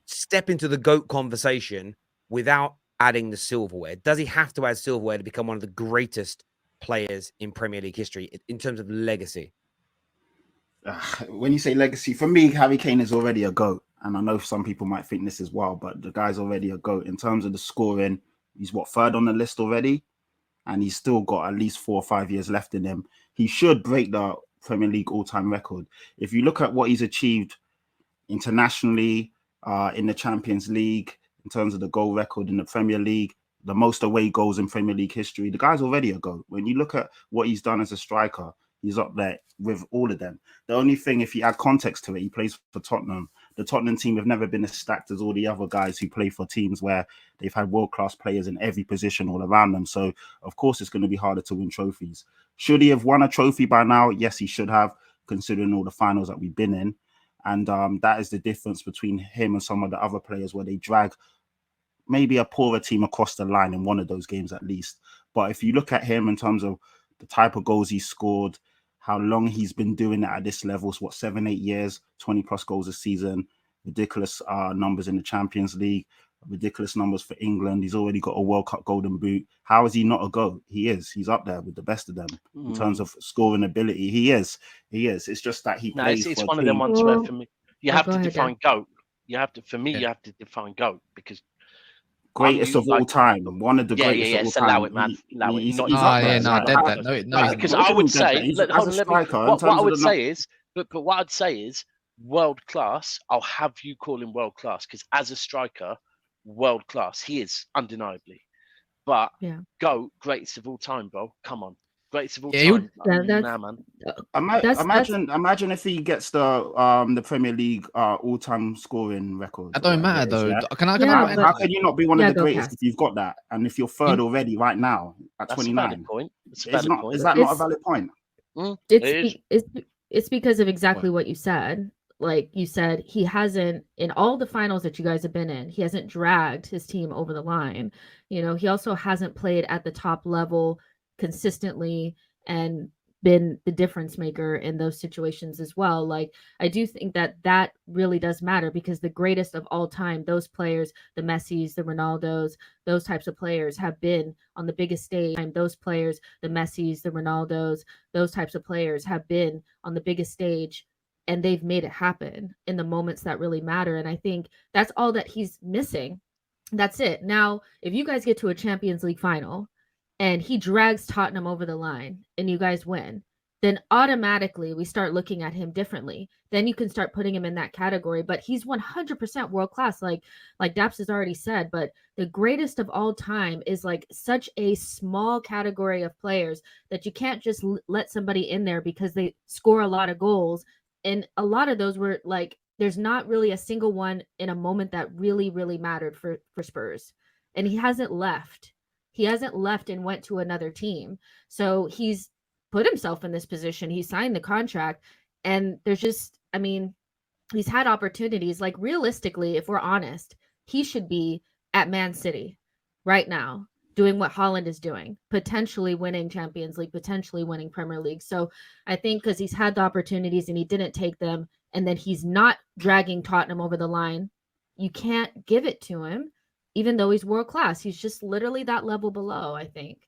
step into the GOAT conversation without adding the silverware? Does he have to add silverware to become one of the greatest players in Premier League history in terms of legacy? When you say legacy, for me, Harry Kane is already a GOAT. And I know some people might think this as well, but the guy's already a GOAT. In terms of the scoring, he's third on the list already? And he's still got at least 4 or 5 years left in him. He should break the Premier League all-time record. If you look at what he's achieved internationally, in the Champions League, in terms of the goal record in the Premier League, the most away goals in Premier League history, the guy's already a GOAT. When you look at what he's done as a striker, he's up there with all of them. The only thing, if you add context to it, he plays for Tottenham. The Tottenham team have never been as stacked as all the other guys who play for teams where they've had world-class players in every position all around them. So, of course, it's going to be harder to win trophies. Should he have won a trophy by now? Yes, he should have, considering all the finals that we've been in. And that is the difference between him and some of the other players, where they drag maybe a poorer team across the line in one of those games at least. But if you look at him in terms of the type of goals he scored, how long he's been doing it at this level, so 7, 8 years, 20 plus goals a season, ridiculous numbers in the Champions League, ridiculous numbers for England. He's already got a World Cup golden boot. How is he not a GOAT? He is. He's up there with the best of them in terms of scoring ability. He is. It's just that he plays. It's one of them ones where, for me, you have to define GOAT. You have to define GOAT, because greatest of all time, one of the greatest of all time. Allow it, man. Allow it. I did that. No, because I would say, what I would say is, world class. I'll have you call him world class, because as a striker, world class, he is undeniably. But GOAT, greatest of all time, bro. Come on. Greatest of all time. Man. Imagine if he gets the Premier League all-time scoring record. That don't matter though. Yeah? How can you not be one of the greatest if you've got that? And if you're third already right now at 29, is that not a valid point? It's because of exactly what you said. Like you said, he hasn't, in all the finals that you guys have been in, he hasn't dragged his team over the line. You know, he also hasn't played at the top level consistently and been the difference maker in those situations as well. Like, I do think that really does matter, because the greatest of all time, those players, the Messis, the Ronaldos, those types of players have been on the biggest stage. Those players, the Messis, the Ronaldos, those types of players have been on the biggest stage, and they've made it happen in the moments that really matter. And I think that's all that he's missing. That's it. Now, if you guys get to a Champions League final and he drags Tottenham over the line and you guys win, then automatically we start looking at him differently. Then you can start putting him in that category. But he's 100% world class, like Daps has already said. But the greatest of all time is like such a small category of players that you can't just let somebody in there because they score a lot of goals. And a lot of those were like, there's not really a single one in a moment that really, really mattered for Spurs. And he hasn't left. He hasn't left and went to another team. So he's put himself in this position. He signed the contract. And there's just, I mean, he's had opportunities. Like, realistically, if we're honest, he should be at Man City right now, doing what Haaland is doing, potentially winning Champions League, potentially winning Premier League. So I think because he's had the opportunities and he didn't take them, and then he's not dragging Tottenham over the line, you can't give it to him, even though he's world class. He's just literally that level below, I think.